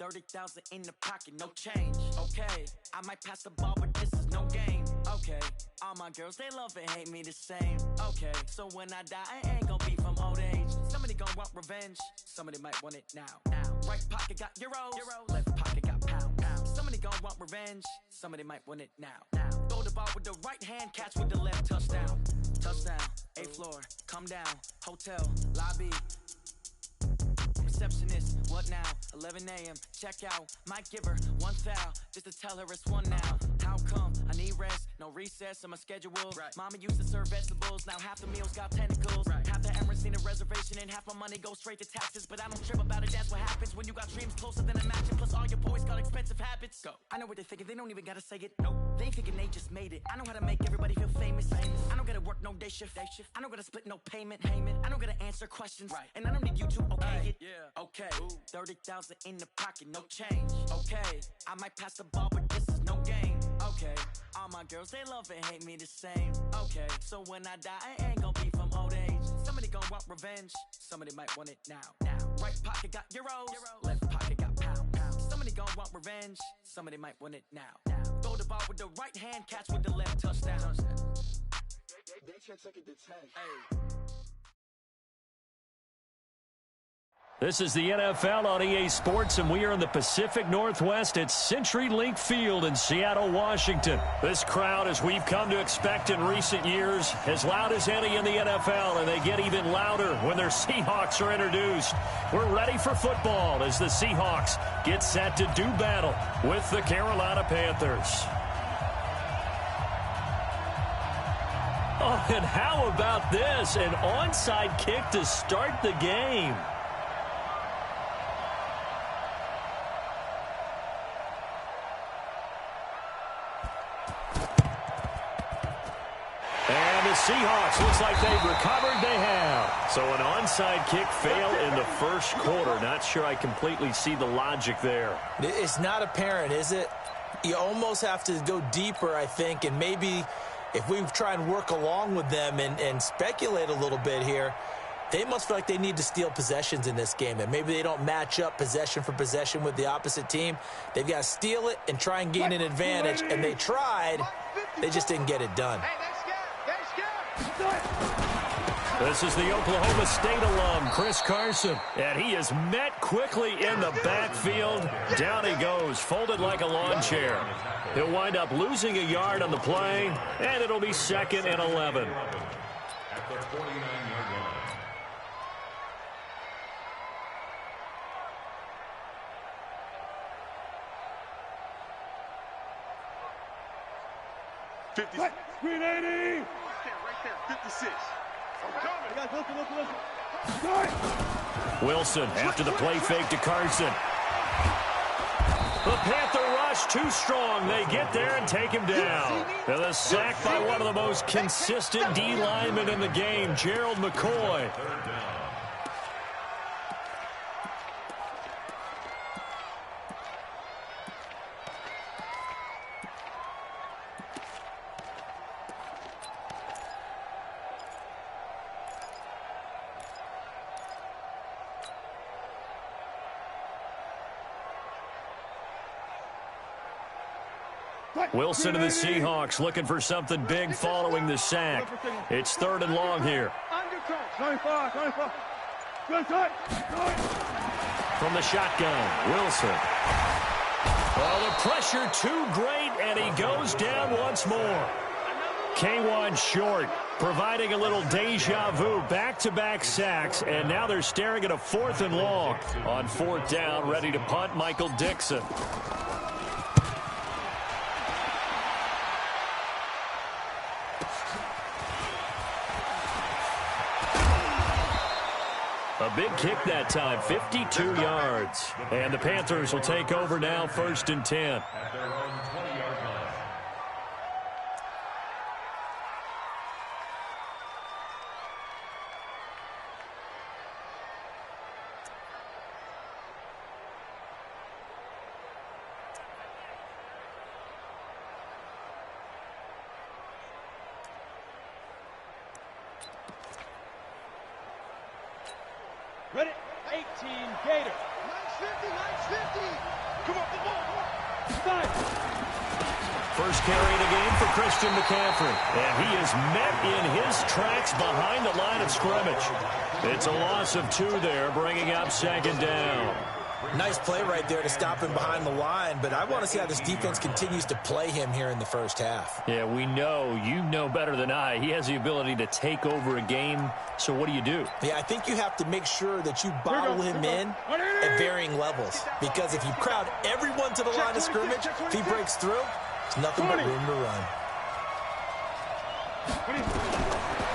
30,000 in the pocket, no change. Okay, I might pass the ball, but this is no game. Okay, all my girls, they love and hate me the same. Okay, so when I die, I ain't gonna be from old age. Somebody gon' want revenge, somebody might want it now. Right pocket got euros, left pocket got pounds. Somebody gon' want revenge, somebody might want it now. Throw the ball with the right hand, catch with the left, touchdown. Touchdown, 8th floor, come down, hotel, lobby. Receptionist, what now? 11 a.m. Check out. Might give her one foul just to tell her it's one now. How come? I need rest, no recess in my schedule. Right. Mama used to serve vegetables, now half the meals got tentacles. Right. Half the Emirates need a reservation and half my money goes straight to taxes. But I don't trip about it, that's what happens when you got dreams closer than a matching. Plus all your boys got expensive habits. Go. I know what they're thinking, they don't even gotta say it. Nope. They ain't thinking they just made it. I know how to make everybody feel famous. I don't gotta work no day shift. I don't gotta split no payment. I don't gotta answer questions. Right. And I don't need you to okay it. Yeah. Okay. 30,000 in the pocket, no change. Okay, I might pass the ball, but this is no game. Okay, all my girls, they love and hate me the same. Okay, so when I die, I ain't gonna be from old age. Somebody gon' want revenge, somebody might want it now. Right pocket got euros, left pocket got pounds. Somebody gon' want revenge, somebody might want it now. Throw the ball with the right hand, catch with the left, touchdown. They check it to 10. Hey. This is the NFL on EA Sports, and we are in the Pacific Northwest at CenturyLink Field in Seattle, Washington. This crowd, as we've come to expect in recent years, as loud as any in the NFL, and they get even louder when their Seahawks are introduced. We're ready for football as the Seahawks get set to do battle with the Carolina Panthers. Oh, and how about this? An onside kick to start the game. Seahawks, looks like they've recovered. They have. So an onside kick fail in the first quarter. Not sure I completely see the logic there. It's not apparent, is it? You almost have to go deeper, I think, and maybe if we try and work along with them and speculate a little bit here, they must feel like they need to steal possessions in this game, and maybe they don't match up possession for possession with the opposite team. They've got to steal it and try and gain an advantage, and they tried. They just didn't get it done. This is the Oklahoma State alum, Chris Carson. And he is met quickly in the backfield. Down he goes, folded like a lawn chair. He'll wind up losing a yard on the play, and it'll be 2nd and 11. At the 49-yard line. Screen 80! Right there, 56. Wilson after the play fake to Carson. The Panther rush too strong. They get there and take him down. And a sack by one of the most consistent D linemen in the game, Gerald McCoy. Wilson and the Seahawks looking for something big following the sack. It's 3rd and long here. From the shotgun, Wilson. Oh, the pressure too great, and he goes down once more. K1 short, providing a little deja vu, back-to-back sacks, and now they're staring at a 4th and long. On 4th down, ready to punt, Michael Dixon. A big kick that time, 52 yards. And the Panthers will take over now, 1st and 10. At their own 20-yard line. Ready, 18, Gator. Come on, come on. First carry of the game for Christian McCaffrey. And he is met in his tracks behind the line of scrimmage. It's a loss of 2 there, bringing up second down. Nice play right there to stop him behind the line, but I want to see how this defense continues to play him here in the first half. Yeah, we know. You know better than I. He has the ability to take over a game, so what do? Yeah, I think you have to make sure that you bottle him in at varying levels, because if you crowd everyone to the line of scrimmage, if he breaks through, it's nothing but room to run.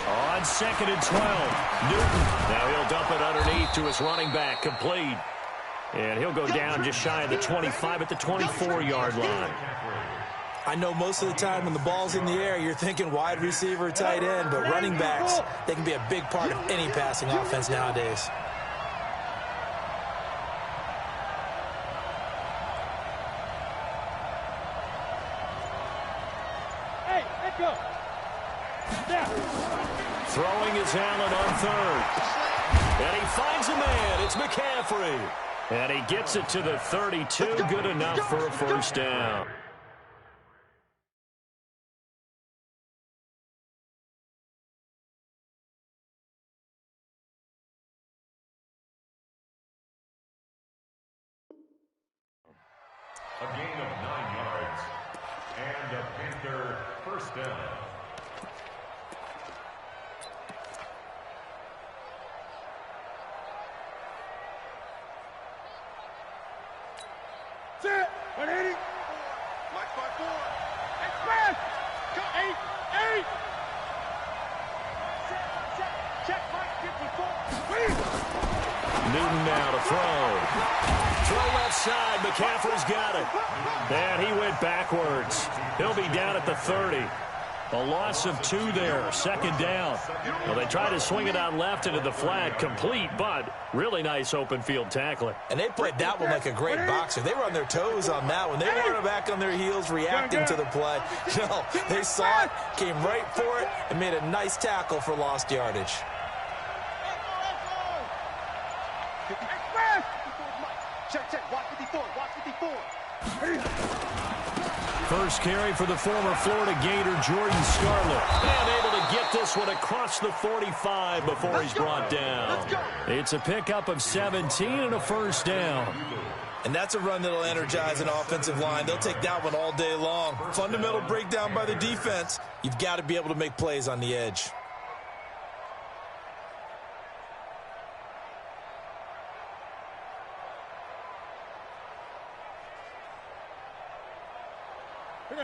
On 2nd and 12, Newton. Now he'll dump it underneath to his running back, complete. And he'll go down just shy of the 25 at the 24-yard line. I know most of the time when the ball's in the air, you're thinking wide receiver, tight end, but running backs, they can be a big part of any passing offense nowadays. Hey, let's go. Throwing is Allen on 3rd. And he finds a man. It's McCaffrey. And he gets it to the 32. Good enough for a first down. A gain of 9 yards. And a Panther first down. Set. 180. Mike by 4. Express. Go 8. Check Mike 54. Newton now to throw. Throw left side. McCaffrey's got it. And he went backwards. He'll be down at the 30. A loss of 2 there. Second down. Well, they tried to swing it out left into the flat. Complete, but really nice open field tackling. And they played that one like a great boxer. They were on their toes on that one. They weren't back on their heels reacting to the play. No, they saw it, came right for it, and made a nice tackle for lost yardage. Check. Watch 54. First carry for the former Florida Gator, Jordan Scarlett. And able to get this one across the 45 before he's brought down. It's a pickup of 17 and a first down. And that's a run that'll energize an offensive line. They'll take that one all day long. Fundamental breakdown by the defense. You've got to be able to make plays on the edge.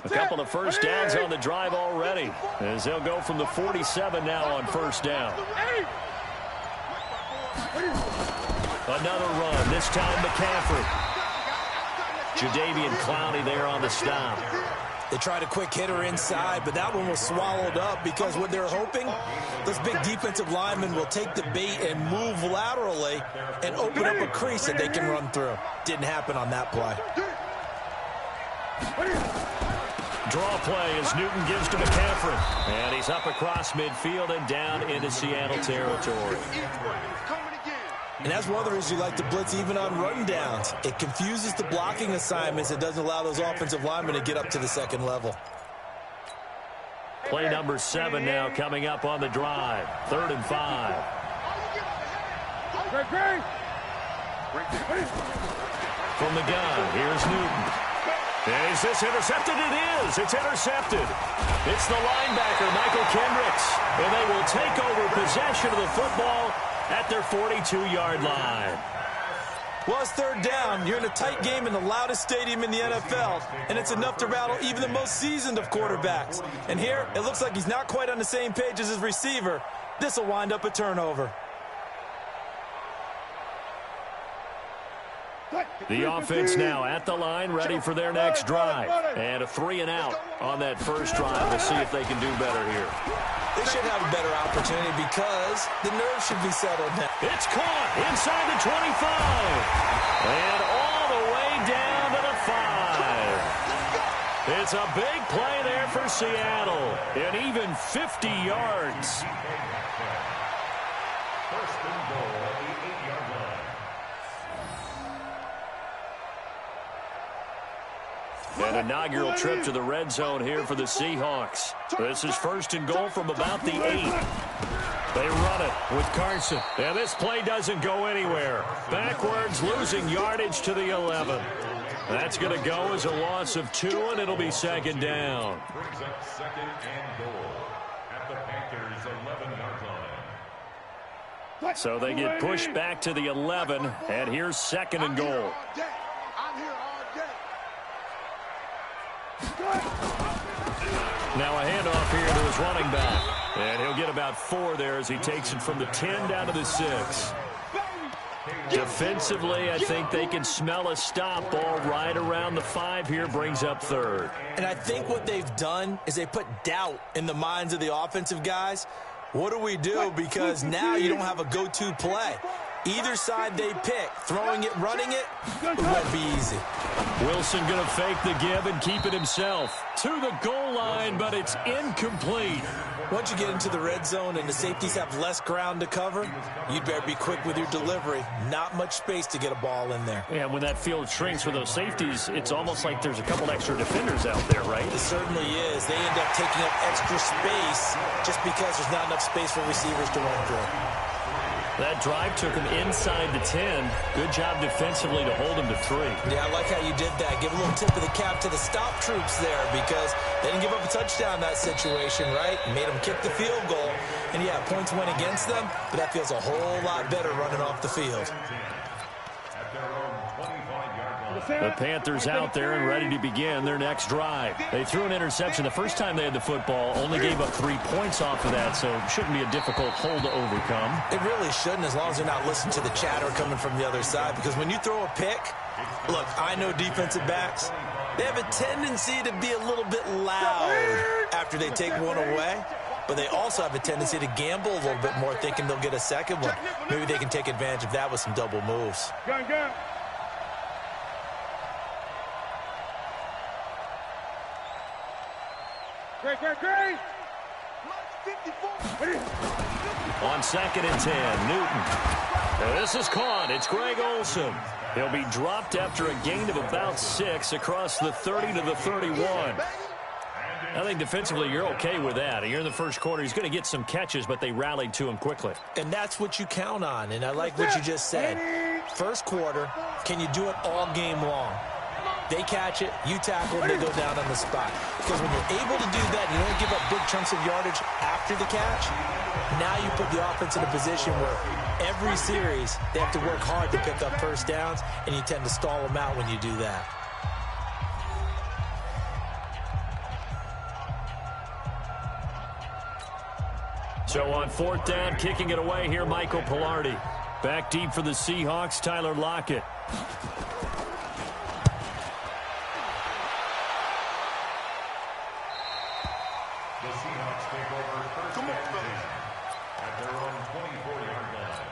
A couple of first downs on the drive already, as they'll go from the 47 now on first down. Another run, this time McCaffrey. Jadeveon Clowney there on the stop. They tried a quick hitter inside, but that one was swallowed up because what they're hoping, those big defensive linemen will take the bait and move laterally and open up a crease that they can run through. Didn't happen on that play. Draw play as Newton gives to McCaffrey. And he's up across midfield and down into Seattle territory. And that's one of the reasons you like to blitz even on run downs. It confuses the blocking assignments. It doesn't allow those offensive linemen to get up to the second level. Play number 7 now coming up on the drive. 3rd and 5. From the gun, here's Newton. Is this intercepted? It is. It's intercepted. It's the linebacker, Michael Kendricks. And they will take over possession of the football at their 42-yard line. Well, it's 3rd down. You're in a tight game in the loudest stadium in the NFL, and it's enough to rattle even the most seasoned of quarterbacks. And here, it looks like he's not quite on the same page as his receiver. This will wind up a turnover. The offense now at the line, ready for their next drive. And a 3 and out on that first drive. We'll see if they can do better here. They should have a better opportunity because the nerves should be settled now. It's caught inside the 25. And all the way down to the 5. It's a big play there for Seattle. And even 50 yards. First and goal at the 8-yard line. An inaugural trip to the red zone here for the Seahawks. This is 1st and goal from about the 8. They run it with Carson. And this play doesn't go anywhere. Backwards, losing yardage to the 11. That's going to go as a loss of 2, and it'll be 2nd down. Brings up 2nd and goal at the Panthers' 11-yard line. So they get pushed back to the 11, and here's 2nd and goal. Now a handoff here to his running back. And he'll get about 4 there as he takes it from the 10 down to the 6. Defensively, I think they can smell a stop. Ball right around the 5 here, brings up 3rd. And I think what they've done is they put doubt in the minds of the offensive guys. What do we do? Because now you don't have a go-to play. Either side they pick, throwing it, running it, it won't be easy. Wilson going to fake the give and keep it himself. To the goal line, but it's incomplete. Once you get into the red zone and the safeties have less ground to cover, you'd better be quick with your delivery. Not much space to get a ball in there. Yeah, when that field shrinks with those safeties, it's almost like there's a couple extra defenders out there, right? It certainly is. They end up taking up extra space just because there's not enough space for receivers to run through. That drive took him inside the 10. Good job defensively to hold him to 3. Yeah, I like how you did that. Give a little tip of the cap to the stop troops there because they didn't give up a touchdown in that situation, right? Made them kick the field goal. And, yeah, points went against them, but that feels a whole lot better running off the field. The Panthers out there and ready to begin their next drive. They threw an interception the first time they had the football, only gave up 3 points off of that, so it shouldn't be a difficult hole to overcome. It really shouldn't, as long as they're not listening to the chatter coming from the other side, because when you throw a pick, look, I know defensive backs, they have a tendency to be a little bit loud after they take one away, but they also have a tendency to gamble a little bit more, thinking they'll get a second one. Maybe they can take advantage of that with some double moves. Great. On 2nd and 10, Newton. Now this is caught. It's Greg Olsen. He'll be dropped after a gain of about 6 across the 30 to the 31. I think defensively you're okay with that. Here in the first quarter, he's going to get some catches, but they rallied to him quickly. And that's what you count on, and I like what you just said. First quarter, can you do it all game long? They catch it, you tackle, and they go down on the spot. Because when you're able to do that, you don't give up big chunks of yardage after the catch. Now you put the offense in a position where every series they have to work hard to pick up first downs, and you tend to stall them out when you do that. So on 4th down, kicking it away here, Michael Pilardi. Back deep for the Seahawks, Tyler Lockett. The Seahawks take over 1st and 10 at their own 24-yard line.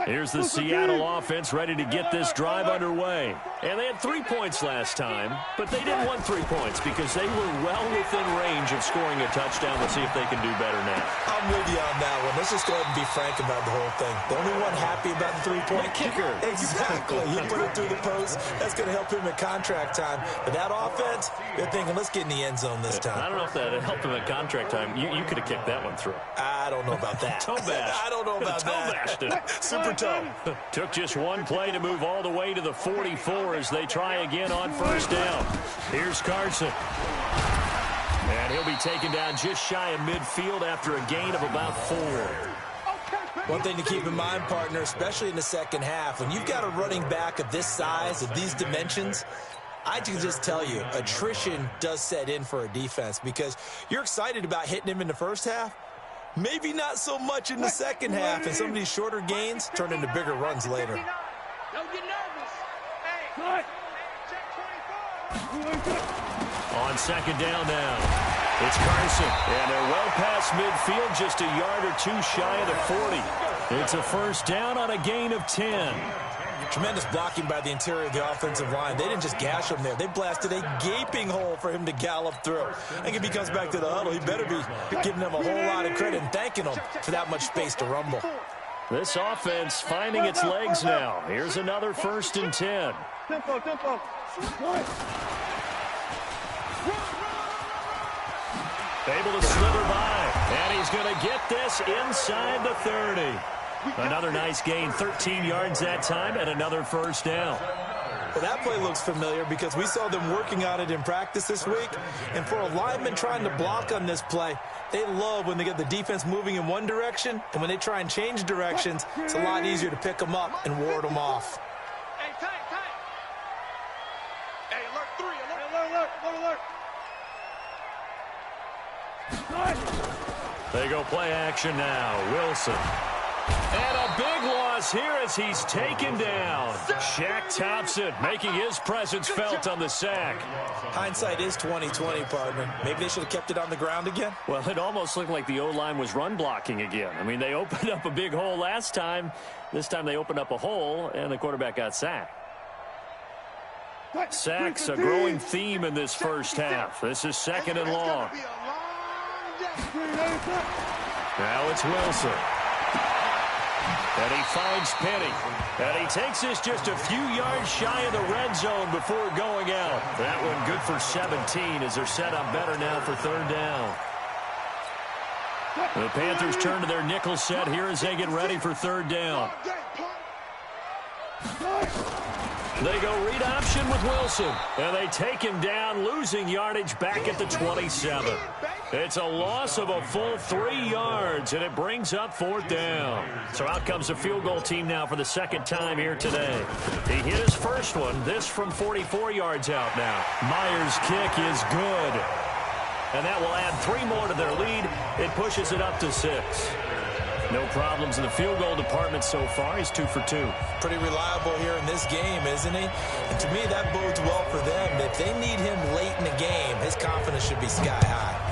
Here's the Seattle offense ready to get this drive underway. And they had 3 points last time, but they didn't want 3 points because they were well within range of scoring a touchdown. Let's see if they can do better now. I'm with you on that one. Let's just go ahead and be frank about the whole thing. The only one happy about the 3-point kicker. Exactly. He put it through the post. That's going to help him at contract time. But that offense, they're thinking, let's get in the end zone this time. I don't know if that helped him at contract time. You could have kicked that one through. I don't know about that. Toe bash. I don't know about that. Toe bashed it. Super toe. Took just one play to move all the way to the 44 as they try again on 1st down. Here's Carson. And he'll be taken down just shy of midfield after a gain of about 4. One thing to keep in mind, partner, especially in the second half, when you've got a running back of this size, of these dimensions, I can just tell you, attrition does set in for a defense because you're excited about hitting him in the first half. Maybe not so much in the second half, and some of these shorter gains turn into bigger runs later. Don't get nervous. Hey, On 2nd down now, it's Carson. And they're well past midfield, just a yard or 2 shy of the 40. It's a 1st down on a gain of 10. Tremendous blocking by the interior of the offensive line. They didn't just gash him there. They blasted a gaping hole for him to gallop through. I think if he comes back to the huddle, he better be giving them a whole lot of credit and thanking them for that much space to rumble. This offense finding its legs now. Here's another 1st and 10. Tempo. Able to slither by, and he's going to get this inside the 30. Another nice gain, 13 yards that time, and another 1st down. Well, that play looks familiar because we saw them working on it in practice this week. And for a lineman trying to block on this play, they love when they get the defense moving in one direction, and when they try and change directions, it's a lot easier to pick them up and ward them off. Hey, tight. Hey, alert 3, alert. They go play action now. Wilson. And a big loss here as he's taken down. Shaq Thompson making his presence felt on the sack. Hindsight is 20/20, partner. Maybe they should have kept it on the ground again. Well, it almost looked like the O-line was run blocking again. I mean, they opened up a big hole last time. This time they opened up a hole, and the quarterback got sacked. Sacks, a growing theme in this first half. This is 2nd and long. Now it's Wilson. And he finds Penny. And he takes this just a few yards shy of the red zone before going out. That one good for 17 as they're set up better now for 3rd down. The Panthers turn to their nickel set here as they get ready for 3rd down. They go read option with Wilson. And they take him down, losing yardage back at the 27. It's a loss of a full 3 yards, and it brings up 4th down. So out comes the field goal team now for the 2nd time here today. He hit his first one, this from 44 yards out now. Myers' kick is good. And that will add 3 more to their lead. It pushes it up to 6. No problems in the field goal department so far. He's 2 for 2. Pretty reliable here in this game, isn't he? And to me, that bodes well for them. If they need him late in the game, his confidence should be sky high.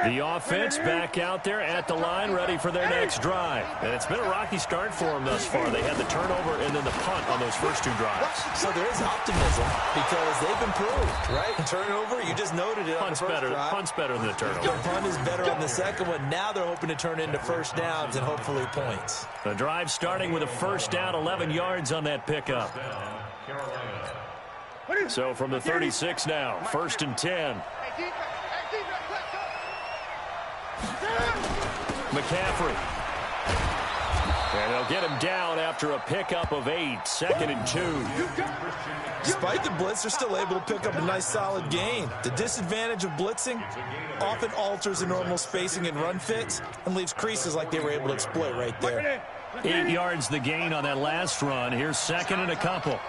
The offense back out there at the line, ready for their next drive. And it's been a rocky start for them thus far. They had the turnover and then the punt on those first 2 drives. So there is optimism because they've improved, right? Turnover, you just noted it. Punt's better. Punt's better than the turnover. The punt is better on the second one. Now they're hoping to turn into 1st downs and hopefully points. The drive starting with a 1st down, 11 yards on that pickup. So from the 36 now, 1st and 10. McCaffrey. And they'll get him down after a pickup of 8. 2nd and 2. Despite the blitz, they're still able to pick up a nice solid gain. The disadvantage of blitzing often alters the normal spacing and run fits and leaves creases like they were able to exploit right there. 8 yards the gain on that last run. Here's 2nd and a couple.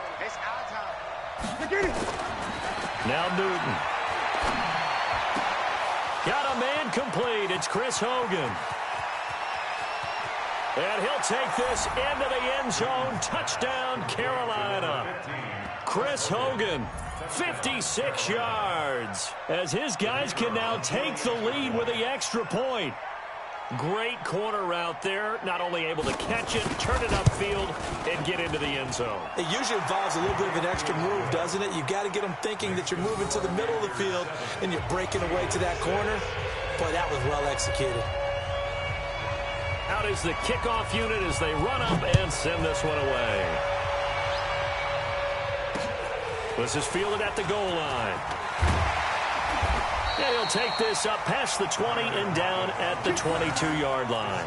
Now Newton. Got a man complete. It's Chris Hogan. And he'll take this into the end zone. Touchdown, Carolina. Chris Hogan, 56 yards. As his guys can now take the lead with the extra point. Great corner route there. Not only able to catch it, turn it upfield, and get into the end zone. It usually involves a little bit of an extra move, doesn't it? You've got to get them thinking that you're moving to the middle of the field and you're breaking away to that corner. Boy, that was well executed. Out is the kickoff unit as they run up and send this one away. This is fielded at the goal line. And he'll take this up past the 20 and down at the 22-yard line.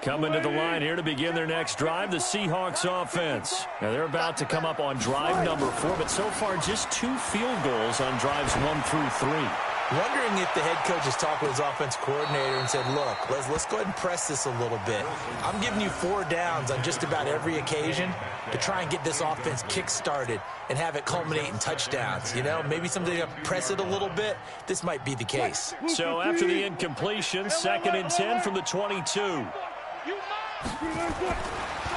Coming to the line here to begin their next drive, the Seahawks offense. Now they're about to come up on drive number 4, but so far just 2 field goals on drives 1 through 3. Wondering if the head coach has talked with his offense coordinator and said, look, let's go ahead and press this a little bit. I'm giving you 4 downs on just about every occasion to try and get this offense kick-started and have it culminate in touchdowns. You know, maybe something to press it a little bit. This might be the case. So after the incompletion, 2nd and 10 from the 22.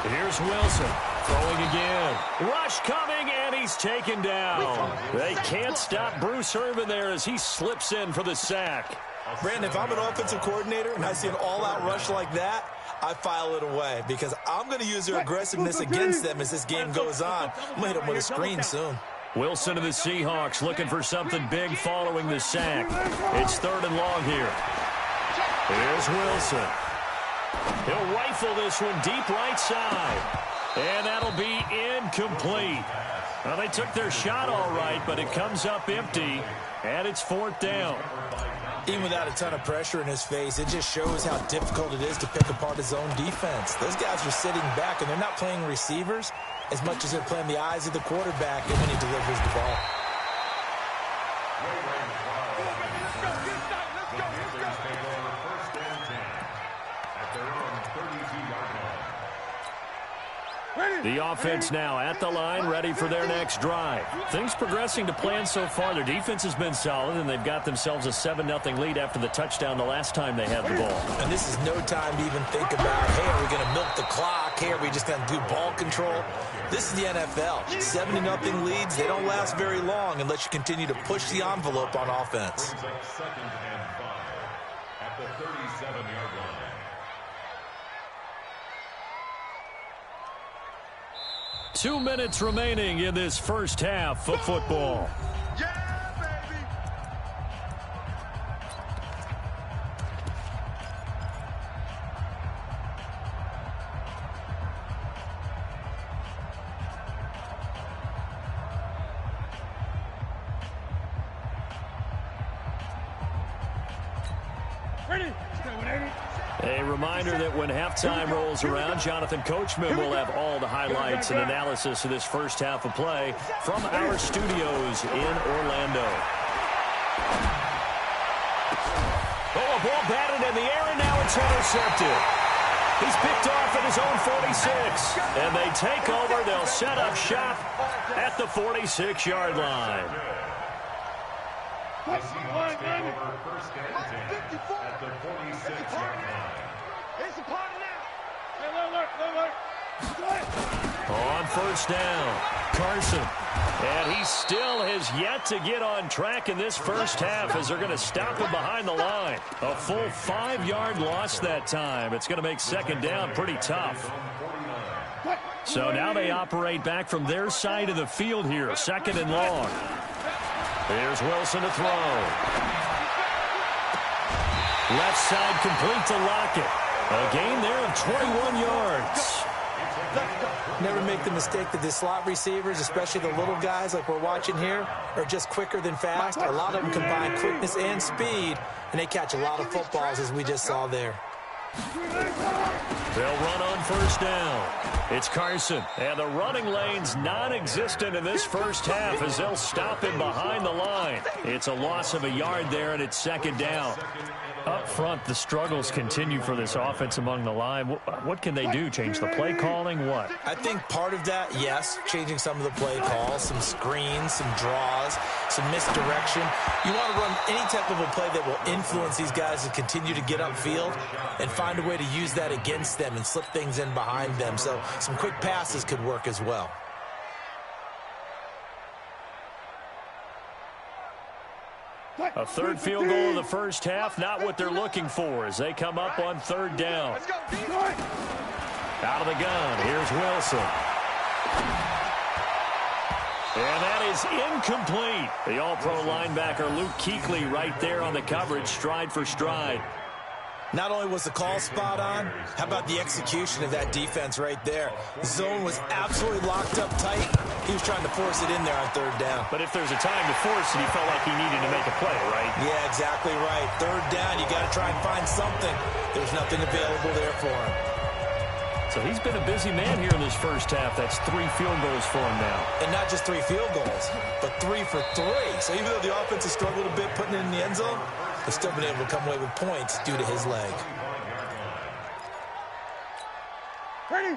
Here's Wilson throwing again. Rush coming, and he's taken down. They can't stop Bruce Irvin there as he slips in for the sack. Brandon, if I'm an offensive coordinator and I see an all-out rush like that, I file it away because I'm going to use their aggressiveness against them as this game goes on. I'm going to hit them with a screen soon. Wilson and the Seahawks looking for something big following the sack. It's 3rd and long here. Here's Wilson. He'll rifle this one deep right side. And that'll be incomplete. Well, they took their shot all right, but it comes up empty, and it's 4th down. Even without a ton of pressure in his face, it just shows how difficult it is to pick apart his own defense. Those guys are sitting back, and they're not playing receivers as much as they're playing the eyes of the quarterback and when he delivers the ball. The offense now at the line, ready for their next drive. Things progressing to plan so far. Their defense has been solid, and they've got themselves a 7-0 lead after the touchdown the last time they had the ball. And this is no time to even think about, hey, are we going to milk the clock? Hey, are we just going to do ball control? This is the NFL. 70-0 leads, they don't last very long unless you continue to push the envelope on offense. 2nd and 5 at the 37-yard line. 2 minutes remaining in this first half of football. Yeah, baby. Ready? A reminder that when halftime rolls around, Jonathan Coachman will have all the highlights and analysis of this first half of play from our studios in Orlando. Oh, a ball batted in the air, and now it's intercepted. He's picked off at his own 46. And they take over. They'll set up shop at the 46-yard line. The Seahawks take over 1st and 10 at the 46-yard line. It's a party now. On 1st down, Carson. And he still has yet to get on track in this first half as they're going to stop him behind the line. A full 5-yard loss that time. It's going to make 2nd down pretty tough. So now they operate back from their side of the field here, 2nd and long. Here's Wilson to throw. Left side complete to Lockett. A gain there of 21 yards. Never make the mistake that the slot receivers, especially the little guys like we're watching here, are just quicker than fast. A lot of them combine quickness and speed, and they catch a lot of footballs, as we just saw there. They'll run on 1st down. It's Carson, and the running lane's non-existent in this first half as they'll stop him behind the line. It's a loss of a yard there, and it's 2nd down. Up front, the struggles continue for this offense among the line. What can they do? Change the play calling? What? I think part of that, yes, changing some of the play calls, some screens, some draws, some misdirection. You want to run any type of a play that will influence these guys to continue to get upfield and find a way to use that against them and slip things in behind them. So some quick passes could work as well. A 3rd field goal in the first half, not what they're looking for as they come up on 3rd down. Out of the gun, here's Wilson. And that is incomplete. The all-pro linebacker Luke Kuechly right there on the coverage, stride for stride. Not only was the call spot on, how about the execution of that defense right there? The zone was absolutely locked up tight. He was trying to force it in there on 3rd down. But if there's a time to force it, he felt like he needed to make a play, right? Yeah, exactly right. 3rd down, you got to try and find something. There's nothing available there for him. So he's been a busy man here in this first half. That's 3 field goals for him now. And not just 3 field goals, but 3 for 3. So even though the offense has struggled a bit putting it in the end zone, they've still been able to come away with points due to his leg.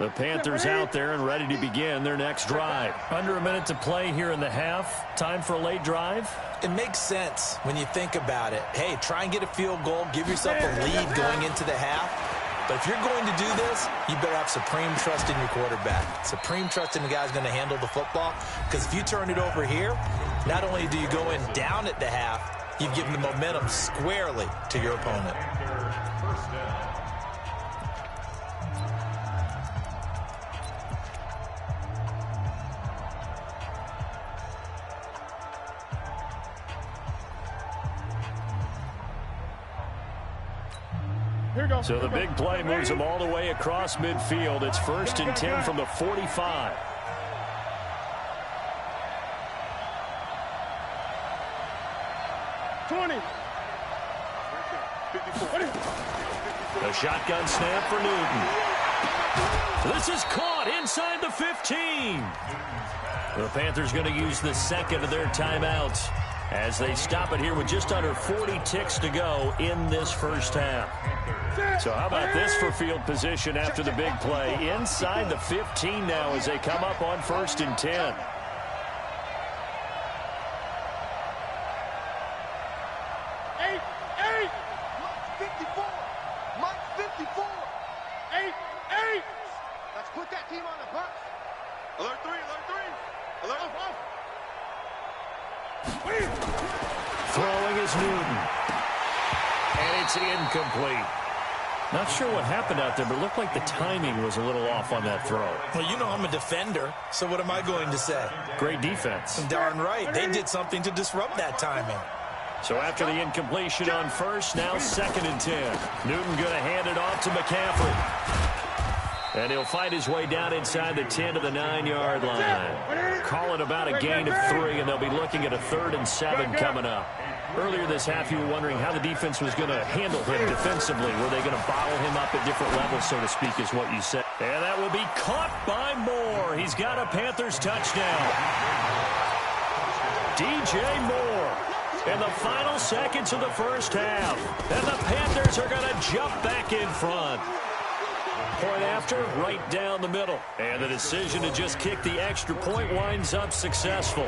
The Panthers out there and ready to begin their next drive. Under a minute to play here in the half. Time for a late drive. It makes sense when you think about it. Hey, try and get a field goal. Give yourself a lead going into the half. But if you're going to do this, you better have supreme trust in your quarterback. Supreme trust in the guy's going to handle the football. Because if you turn it over here, not only do you go in down at the half, you've given the momentum squarely to your opponent. So the big play moves them all the way across midfield. It's 1st and 10 from the 45. A shotgun snap for Newton. This is caught inside the 15. The Panthers going to use the second of their timeouts as they stop it here with just under 40 ticks to go in this first half. So how about this for field position after the big play? Inside the 15 now as they come up on 1st and 10. Let's put that team on the bus. Alert 3, alert 3. Throwing is Newton. And it's incomplete. Not sure what happened out there, but it looked like the timing was a little off on that throw. Well, you know I'm a defender, so what am I going to say? Great defense. Darn right. They did something to disrupt that timing. So after the incompletion on 1st, now 2nd and 10. Newton going to hand it off to McCaffrey. And he'll find his way down inside the 10 to the 9-yard line. Call it about a gain of 3, and they'll be looking at a 3rd and 7 coming up. Earlier this half, you were wondering how the defense was going to handle him defensively. Were they going to bottle him up at different levels, so to speak, is what you said. And that will be caught by Moore. He's got a Panthers touchdown. DJ Moore in the final seconds of the first half. And the Panthers are going to jump back in front. Point after, right down the middle. And the decision to just kick the extra point winds up successful.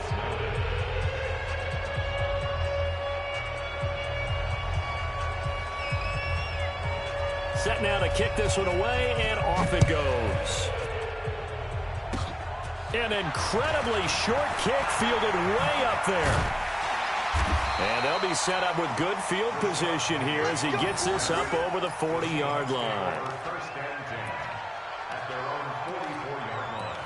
Set now to kick this one away, and off it goes. An incredibly short kick fielded way up there. And they'll be set up with good field position here as he gets this up over the 40-yard line. First and 10 at their own 44-yard line.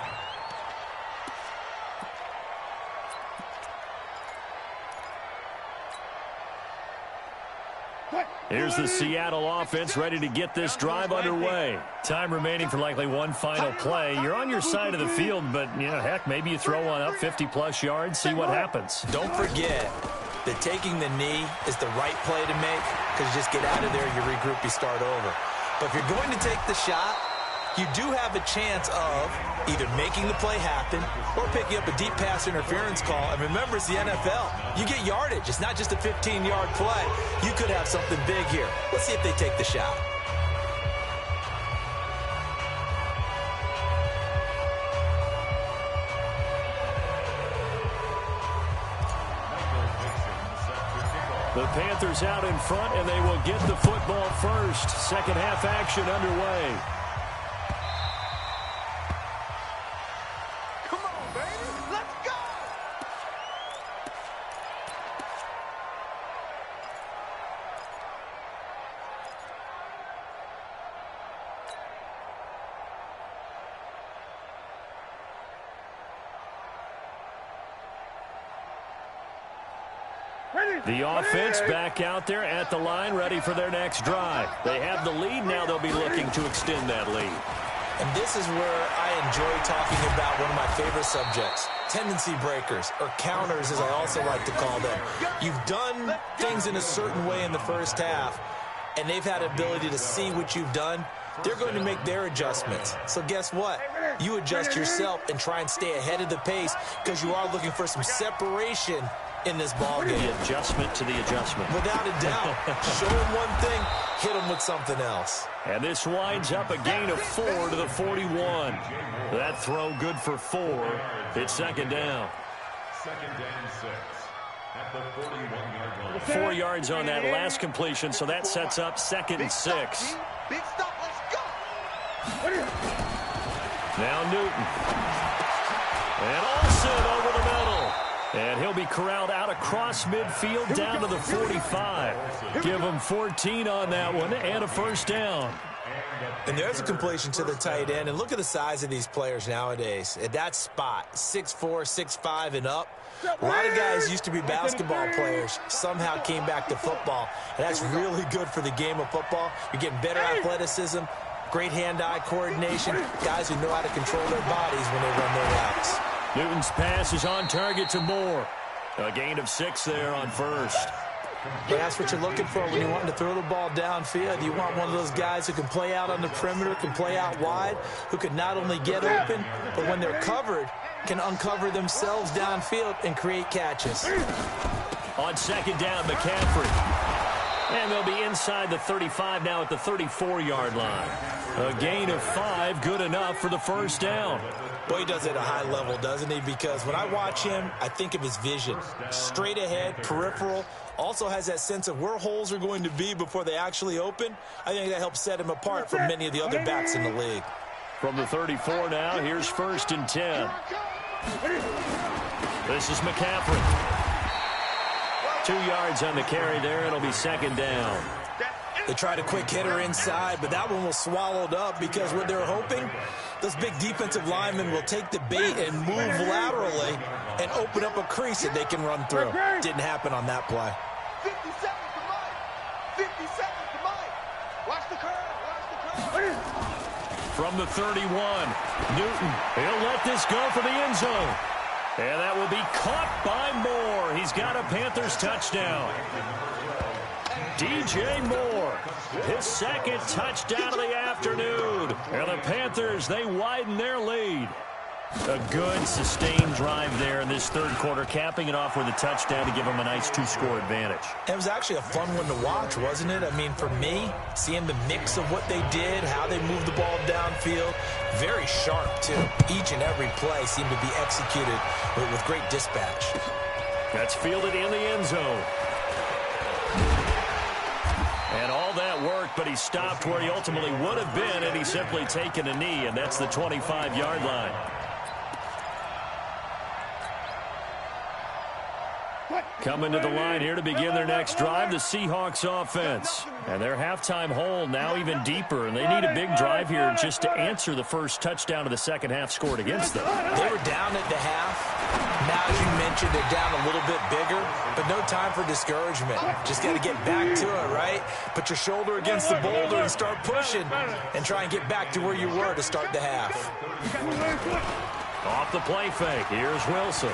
Here's the Seattle offense ready to get this drive underway. Time remaining for likely one final play. You're on your side of the field, but, you know, heck, maybe you throw one up 50-plus yards, see what happens. Don't forget that taking the knee is the right play to make, because you just get out of there, you regroup, you start over. But if you're going to take the shot, you do have a chance of either making the play happen or picking up a deep pass interference call. And remember, it's the NFL. You get yardage. It's not just a 15-yard play. You could have something big here. Let's see if they take the shot. The Panthers out in front, and they will get the football first. Second half action underway. The offense back out there at the line, ready for their next drive. They have the lead. Now they'll be looking to extend that lead. And this is where I enjoy talking about one of my favorite subjects, tendency breakers, or counters, as I also like to call them. You've done things in a certain way in the first half, and they've had ability to see what you've done they're going to make their adjustments. So guess what? You adjust yourself and try and stay ahead of the pace because you are looking for some separation in this ball game. The adjustment to the adjustment. Without a doubt. Show them one thing, hit them with something else. And this winds up a gain of 4 to the 41. That throw good for 4. It's second down. Second and 6 at the 41-yard line. 4 yards on that last completion, so that sets up second and 6. Big stop, let's go. Now Newton. And Olsen over the middle. And he'll be corralled out across midfield down to the 45. Give him 14 on that one and a first down. And there's a completion to the tight end. And look at the size of these players nowadays. At that spot, 6'4", 6'5", and up. A lot of guys used to be basketball players, somehow came back to football. And that's really good for the game of football. You're getting better athleticism, great hand-eye coordination, guys who know how to control their bodies when they run their routes. Newton's pass is on target to Moore. A gain of 6 there on first. But that's what you're looking for when you want to throw the ball downfield. You want one of those guys who can play out on the perimeter, can play out wide, who can not only get open, but when they're covered, can uncover themselves downfield and create catches. On second down, McCaffrey. And they'll be inside the 35 now at the 34-yard line. A gain of 5, good enough for the first down. Boy, he does it at a high level, doesn't he? Because when I watch him, I think of his vision. Straight ahead, peripheral. Also has that sense of where holes are going to be before they actually open. I think that helps set him apart from many of the other backs in the league. From the 34 now, here's first and 10. This is McCaffrey. 2 yards on the carry there. It'll be second down. They tried a quick hitter inside, but that one was swallowed up because what they're hoping, those big defensive linemen will take the bait and move laterally and open up a crease that they can run through. Didn't happen on that play. 50 seconds to Mike. 50 seconds to Mike. Watch the curve. Watch the curve. From the 31, Newton. He'll let this go for the end zone. And that will be caught by Moore. He's got a Panthers touchdown. DJ Moore, his second touchdown of the afternoon. And the Panthers, they widen their lead. A good, sustained drive there in this third quarter, capping it off with a touchdown to give them a nice 2-score advantage. It was actually a fun one to watch, wasn't it? I mean, for me, seeing the mix of what they did, how they moved the ball downfield, very sharp, too. Each and every play seemed to be executed with great dispatch. That's fielded in the end zone. And all that worked, but he stopped where he ultimately would have been had he simply taken a knee, and that's the 25-yard line. Coming to the line here to begin their next drive, the Seahawks offense. And their halftime hole now even deeper, and they need a big drive here just to answer the first touchdown of the second half scored against them. They were down at the half. Now, as you mentioned, they're down a little bit bigger, but no time for discouragement. Just got to get back to it, right? Put your shoulder against the boulder and start pushing and try and get back to where you were to start the half. Off the play fake, here's Wilson.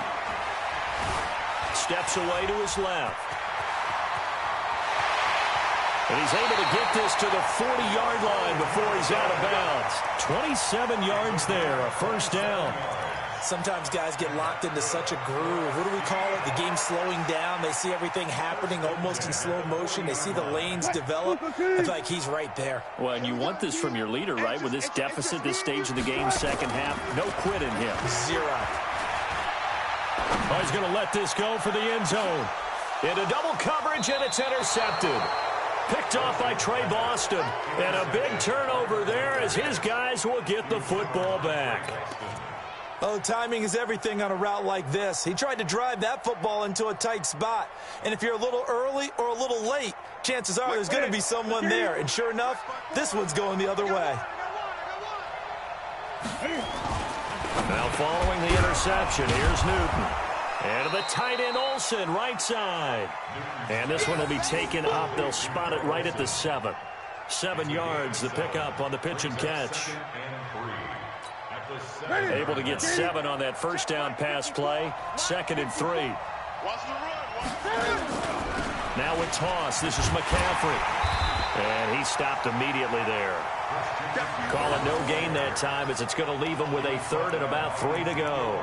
Steps away to his left. And he's able to get this to the 40-yard line before he's out of bounds. 27 yards there, a first down. Sometimes guys get locked into such a groove. What do we call it? The game slowing down. They see everything happening almost in slow motion. They see the lanes develop. I feel like he's right there. Well, and you want this from your leader, right? With this deficit, this stage of the game, second half, no quit in him. Zero. Oh, he's going to let this go for the end zone. Into double coverage, and it's intercepted. Picked off by Trey Boston. And a big turnover there as his guys will get the football back. Oh, timing is everything on a route like this. He tried to drive that football into a tight spot. And if you're a little early or a little late, chances are there's going to be someone there. And sure enough, this one's going the other way. Now following the interception, here's Newton. And to the tight end, Olsen, right side. And this one will be taken up. They'll spot it right at the 7. 7 yards, the pickup on the pitch and catch. Able to get 7 on that first down pass play. 2nd and 3. Now with toss, this is McCaffrey. And he stopped immediately there. Call a no gain that time as it's going to leave them with a third and about 3 to go.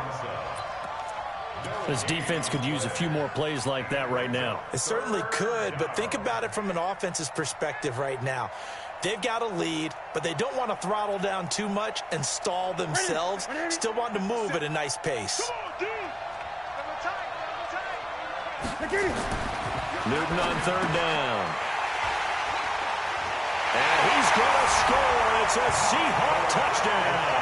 This defense could use a few more plays like that right now. It certainly could, but think about it from an offense's perspective right now. They've got a lead, but they don't want to throttle down too much and stall themselves. Still want to move at a nice pace. Newton on third down. And he's going to score. It's a Seahawk touchdown.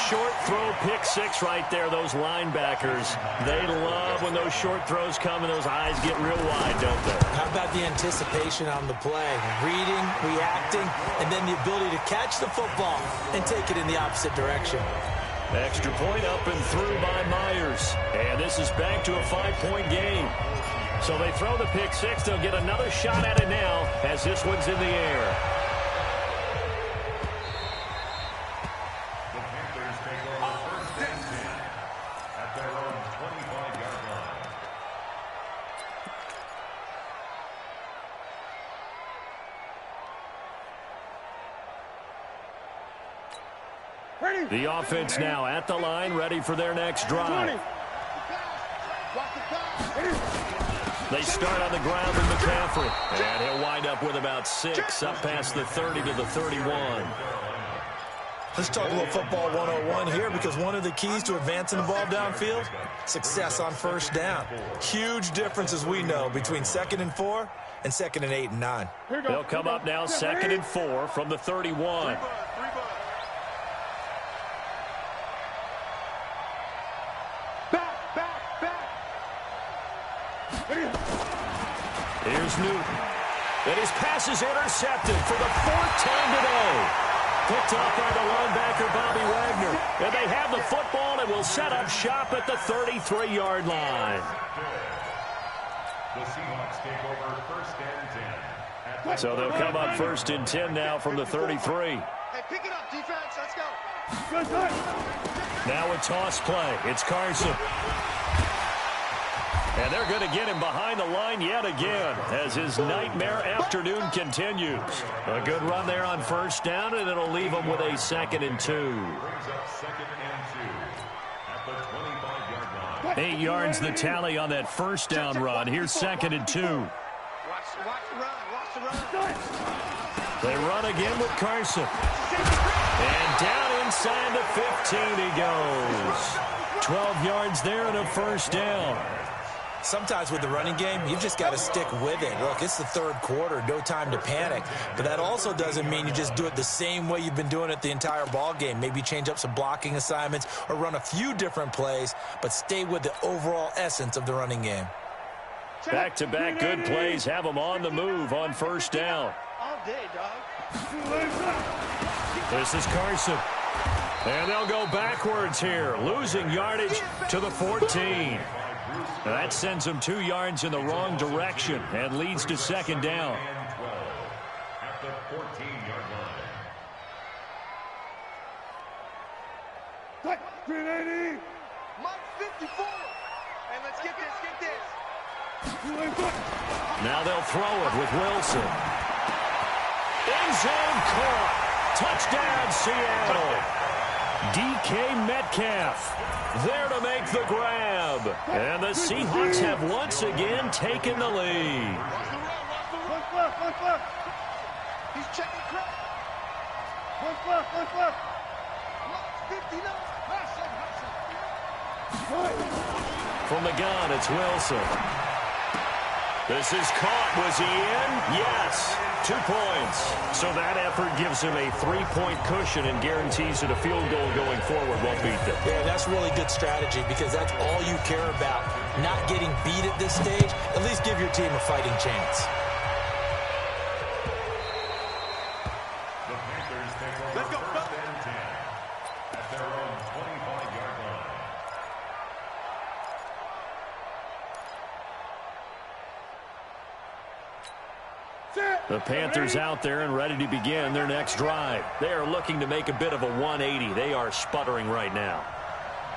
Short throw, pick six right there, those linebackers. They love when those short throws come and those eyes get real wide, don't they? How about the anticipation on the play? Reading, reacting, and then the ability to catch the football and take it in the opposite direction. Extra point up and through by Myers. And this is back to a 5-point game. So they throw the pick six. They'll get another shot at it now as this one's in the air. The Panthers take over first and 10 at their own 25-yard line. The offense now at the line, ready for their next drive. They start on the ground with McCaffrey. And he'll wind up with about 6, up past the 30 to the 31. Let's talk a little football 101 here, because one of the keys to advancing the ball downfield, success on first down. Huge difference, as we know, between 2nd and 4 and 2nd and 8 and 9. They'll come up now 2nd and 4 from the 31. Here's Newton. And his pass is intercepted for the 4th time today. Picked off by the linebacker, Bobby Wagner. And they have the football and will set up shop at the 33-yard line. The Seahawks take over first and 10. So they'll come up 1st and 10 now from the 33. Hey, pick it up, defense. Let's go. Now a toss play. It's Carson. And they're going to get him behind the line yet again as his nightmare afternoon continues. A good run there on first down, and it'll leave him with a 2nd and 2. Brings up 2nd and 2 at the 25-yard line. 8 yards the tally on that first down run. Here's 2nd and 2. Watch the run. They run again with Carson. And down inside the 15 he goes. 12 yards there and a first down. Sometimes with the running game, you've just got to stick with it. Look, it's the 3rd quarter, no time to panic. But that also doesn't mean you just do it the same way you've been doing it the entire ball game. Maybe change up some blocking assignments or run a few different plays, but stay with the overall essence of the running game. Back-to-back good plays have them on the move on first down. All day, dog. This is Carson. And they'll go backwards here, losing yardage to the 14. That sends them 2 yards in the wrong direction and leads to 2nd down. And 12 at the 14-yard line. 380. Mike 54. And let's get this. Now they'll throw it with Wilson. End zone caught. Touchdown, Seattle. DK Metcalf there to make the grab. And the Seahawks have once again taken the lead. He's checking crap. 59. From the gun, it's Wilson. This is caught. Was he in? Yes. 2 points. So that effort gives him a 3-point cushion and guarantees that a field goal going forward won't beat them. Yeah, that's really good strategy, because that's all you care about. Not getting beat at this stage. At least give your team a fighting chance. The Panthers take over first and 10 at their own 25-yard line. The Panthers out there and ready to begin their next drive. They are looking to make a bit of a 180. They are sputtering right now.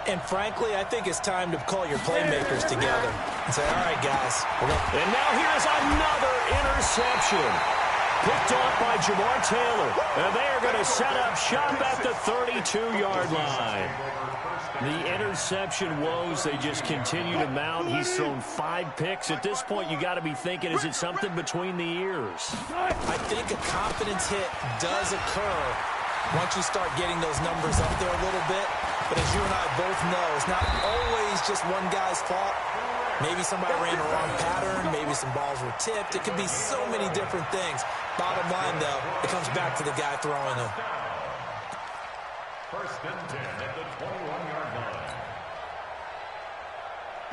And frankly, I think it's time to call your playmakers together and say, all right, guys. And now here's another interception. Picked off by Jamar Taylor. And they are going to set up shop at the 32-yard line. The interception woes, they just continue to mount. He's thrown 5 picks. At this point, you got to be thinking, is it something between the ears? I think a confidence hit does occur once you start getting those numbers up there a little bit. But as you and I both know, it's not always just one guy's fault. Maybe somebody ran the wrong pattern. Maybe some balls were tipped. It could be so many different things. Bottom line, though, it comes back to the guy throwing them. First and 10 at the 21-yard line.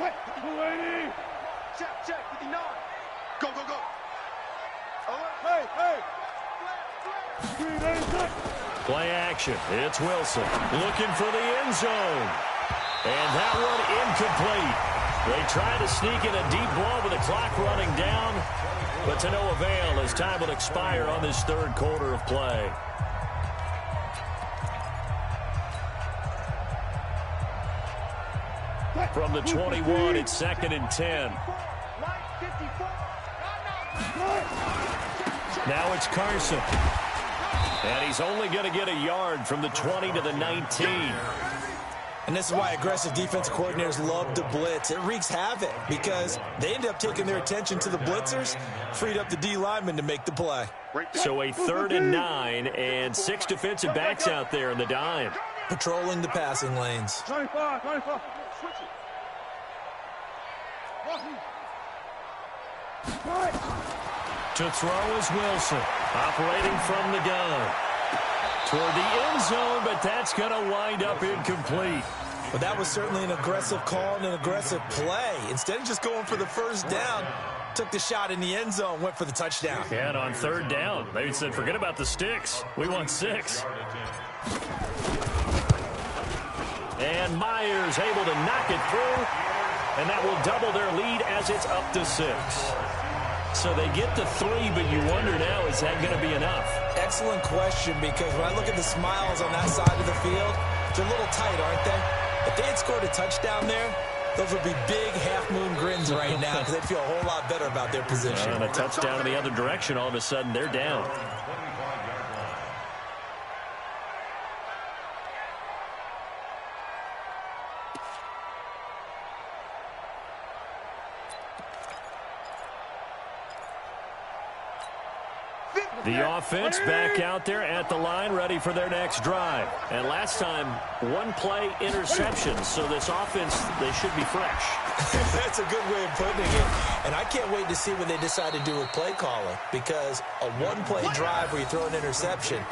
Wait, check, 59. Go, go, go. Hey. Play action. It's Wilson looking for the end zone. And that one incomplete. They try to sneak in a deep ball with the clock running down, but to no avail as time will expire on this third quarter of play. From the 21, it's 2nd and 10. Now it's Carson. And he's only going to get a yard from the 20 to the 19. And this is why aggressive defensive coordinators love to blitz. It wreaks havoc because they end up taking their attention to the blitzers, freed up the D lineman to make the play. So a 3rd and 9 and 6 defensive backs out there in the dime. Patrolling the passing lanes. 25. To throw is Wilson, operating from the gun. Toward the end zone, but that's going to wind up incomplete. But that was certainly an aggressive call and an aggressive play. Instead of just going for the first down, took the shot in the end zone, went for the touchdown. And on 3rd down, they said, forget about the sticks. We want 6. And Myers able to knock it through, and that will double their lead as it's up to 6. So they get the 3, but you wonder now, is that going to be enough? Excellent question, because when I look at the smiles on that side of the field, they're a little tight, aren't they? If they had scored a touchdown there, those would be big half-moon grins right now because they'd feel a whole lot better about their position. And a touchdown in the other direction, all of a sudden, they're down. The offense back out there at the line, ready for their next drive. And last time, 1-play interception. So this offense, they should be fresh. That's a good way of putting it. And I can't wait to see what they decide to do with play calling, because a 1-play drive where you throw an interception,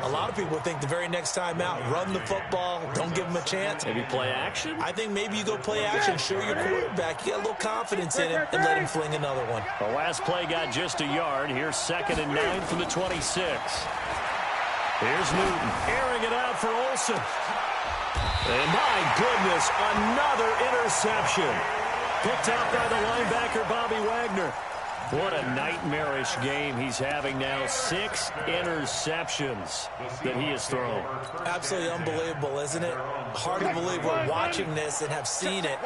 a lot of people think the very next time out, run the football, don't give them a chance. Maybe play action? I think maybe you go play action, show your quarterback, you get a little confidence in him, and let him fling another one. The last play got just a yard. Here's 2nd and 9 from the 26. Here's Newton, airing it out for Olsen. And my goodness, another interception. Picked out by the linebacker, Bobby Wagner. What a nightmarish game he's having now. 6 interceptions that he has thrown. Absolutely unbelievable, isn't it? Hard to believe we're watching this and have seen it,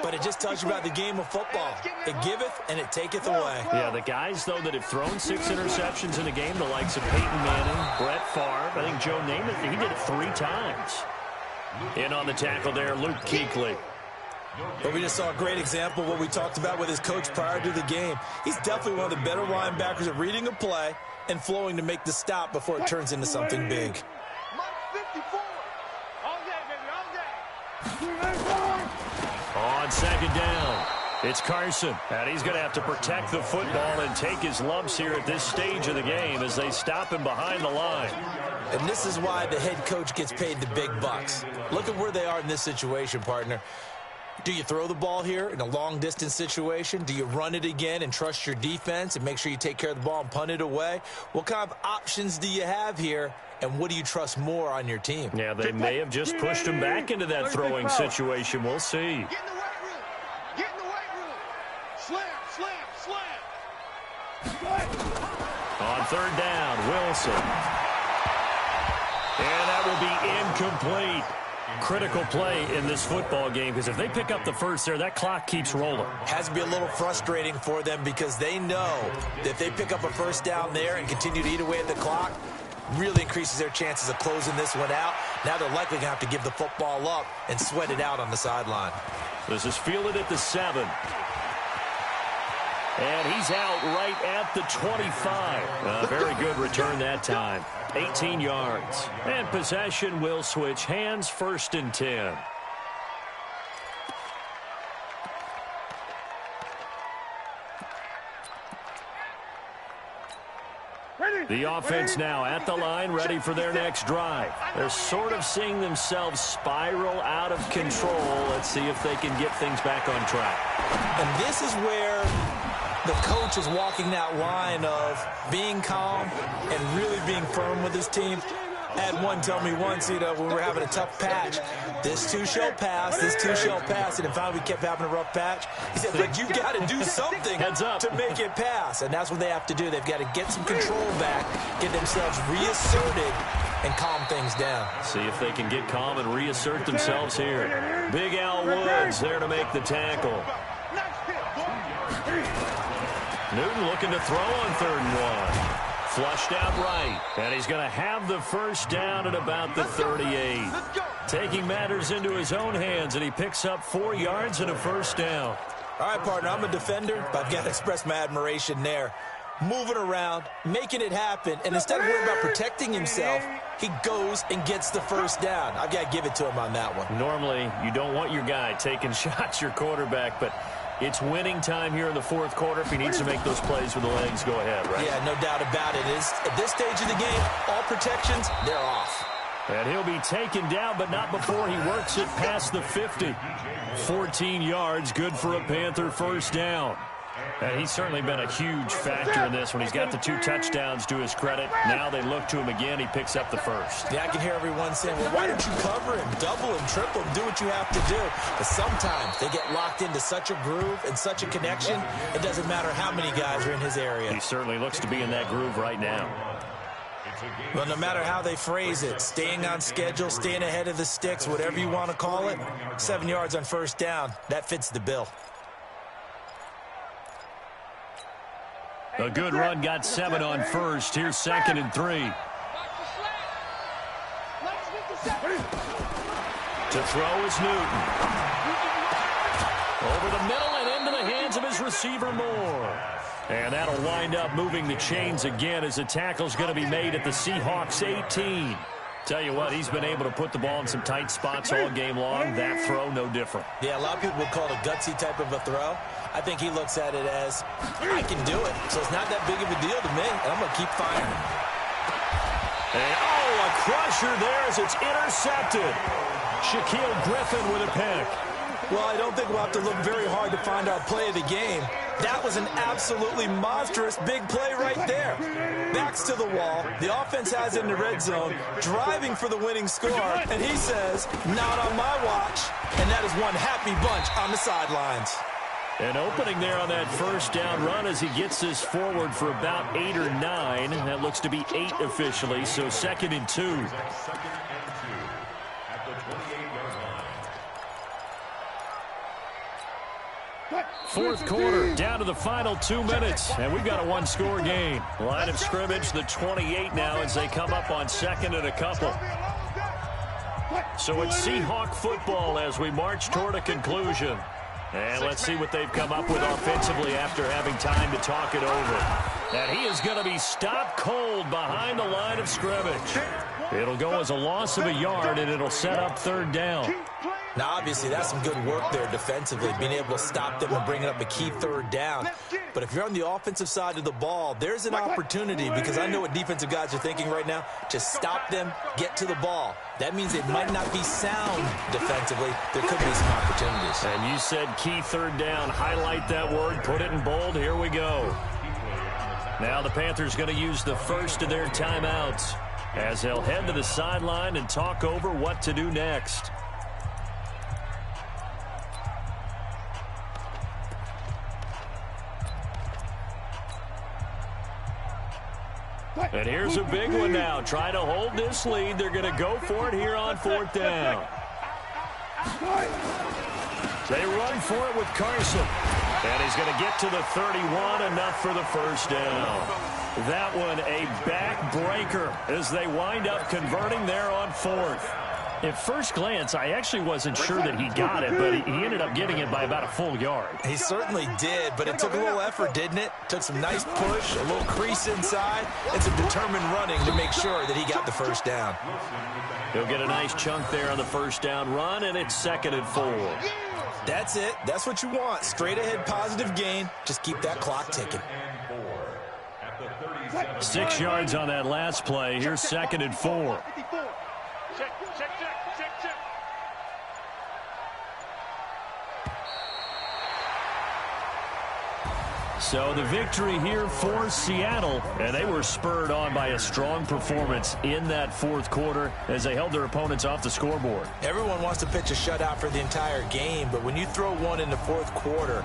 but it just tells you about the game of football. It giveth and it taketh away. Yeah, the guys, though, that have thrown 6 interceptions in a game, the likes of Peyton Manning, Brett Favre, I think Joe Namath, he did it 3 times. In on the tackle there, Luke Kuechly. But we just saw a great example of what we talked about with his coach prior to the game. He's definitely one of the better linebackers at reading a play and flowing to make the stop before it turns into something big. On 2nd down, it's Carson. And he's going to have to protect the football and take his lumps here at this stage of the game as they stop him behind the line. And this is why the head coach gets paid the big bucks. Look at where they are in this situation, partner. Do you throw the ball here in a long-distance situation? Do you run it again and trust your defense and make sure you take care of the ball and punt it away? What kind of options do you have here, and what do you trust more on your team? Yeah, they may have just pushed him back into that throwing situation. We'll see. Get in the weight room. Get in the weight room. Slam. On 3rd down, Wilson. And that will be incomplete. Critical play in this football game, because if they pick up the first there, that clock keeps rolling. Has to be a little frustrating for them because they know that if they pick up a first down there and continue to eat away at the clock, really increases their chances of closing this one out. Now they're likely going to have to give the football up and sweat it out on the sideline. This is fielded at the 7. And he's out right at the 25. Very good return that time. 18 yards. And possession will switch hands, 1st and 10. The offense now at the line, ready for their next drive. They're sort of seeing themselves spiral out of control. Let's see if they can get things back on track. And this is where the coach is walking that line of being calm and really being firm with his team. I had one tell me once, when we were having a tough patch, this too shall pass, this too shall pass, and then finally we kept having a rough patch. He said, but you've got to do something to make it pass, and that's what they have to do. They've got to get some control back, get themselves reasserted, and calm things down. See if they can get calm and reassert themselves here. Big Al Woods there to make the tackle. Newton looking to throw on 3rd and 1. Flushed out right, and he's going to have the first down at about the 38. Taking matters into his own hands, and he picks up 4 yards and a first down. All right, partner, I'm a defender, but I've got to express my admiration there. Moving around, making it happen, and instead of worrying about protecting himself, he goes and gets the first down. I've got to give it to him on that one. Normally, you don't want your guy taking shots, your quarterback, but it's winning time here in the 4th quarter. If he needs to make those plays with the legs, go ahead, right? Yeah, no doubt about it. At this stage of the game, all protections, they're off. And he'll be taken down, but not before he works it past the 50. 14 yards, good for a Panther first down. And he's certainly been a huge factor in this when he's got the 2 touchdowns to his credit. Now they look to him again. He picks up the first. Yeah, I can hear everyone saying, well, why don't you cover him, double him, triple him, do what you have to do. But sometimes they get locked into such a groove and such a connection, it doesn't matter how many guys are in his area. He certainly looks to be in that groove right now. Well, no matter how they phrase it, staying on schedule, staying ahead of the sticks, whatever you want to call it, 7 yards on first down, that fits the bill. A good run got 7 on first. Here's 2nd and 3. To throw is Newton. Over the middle and into the hands of his receiver Moore. And that'll wind up moving the chains again as the tackle's going to be made at the Seahawks 18. Tell you what, he's been able to put the ball in some tight spots all game long. That throw, no different. Yeah, a lot of people would call it a gutsy type of a throw. I think he looks at it as, I can do it. So it's not that big of a deal to me, and I'm going to keep firing. And, a crusher there as it's intercepted. Shaquille Griffin with a pick. Well, I don't think we'll have to look very hard to find our play of the game. That was an absolutely monstrous big play right there. Backs to the wall. The offense has it in the red zone, driving for the winning score. And he says, not on my watch. And that is one happy bunch on the sidelines. An opening there on that first down run as he gets this forward for about 8 or 9. That looks to be 8 officially, so 2nd and 2. Fourth quarter, down to the final 2 minutes, and we've got a 1-score game. Line of scrimmage, the 28 now as they come up on 2nd and a couple. So it's Seahawk football as we march toward a conclusion. And let's see what they've come up with offensively after having time to talk it over. And he is going to be stopped cold behind the line of scrimmage. It'll go as a loss of a yard, and it'll set up 3rd down. Now, obviously, that's some good work there defensively, being able to stop them and bring up a key 3rd down. But if you're on the offensive side of the ball, there's an opportunity, because I know what defensive guys are thinking right now. Just stop them, get to the ball. That means it might not be sound defensively. There could be some opportunities. And you said key 3rd down. Highlight that word. Put it in bold. Here we go. Now the Panthers going to use the first of their timeouts as they'll head to the sideline and talk over what to do next. And here's a big one now. Trying to hold this lead. They're going to go for it here on 4th down. They run for it with Carson. And he's going to get to the 31, enough for the first down. That one a backbreaker as they wind up converting there on fourth. At first glance, I actually wasn't sure that he got it, but he ended up getting it by about a full yard. He certainly did, but it took a little effort, didn't it? Took some nice push, a little crease inside, and some determined running to make sure that he got the first down. He'll get a nice chunk there on the first down run, and it's 2nd and 4. That's it. That's what you want. Straight ahead positive gain. Just keep that clock ticking. 6 yards on that last play. Here's 2nd and 4. Check. So the victory here for Seattle, and they were spurred on by a strong performance in that fourth quarter as they held their opponents off the scoreboard. Everyone wants to pitch a shutout for the entire game, but when you throw one in the fourth quarter,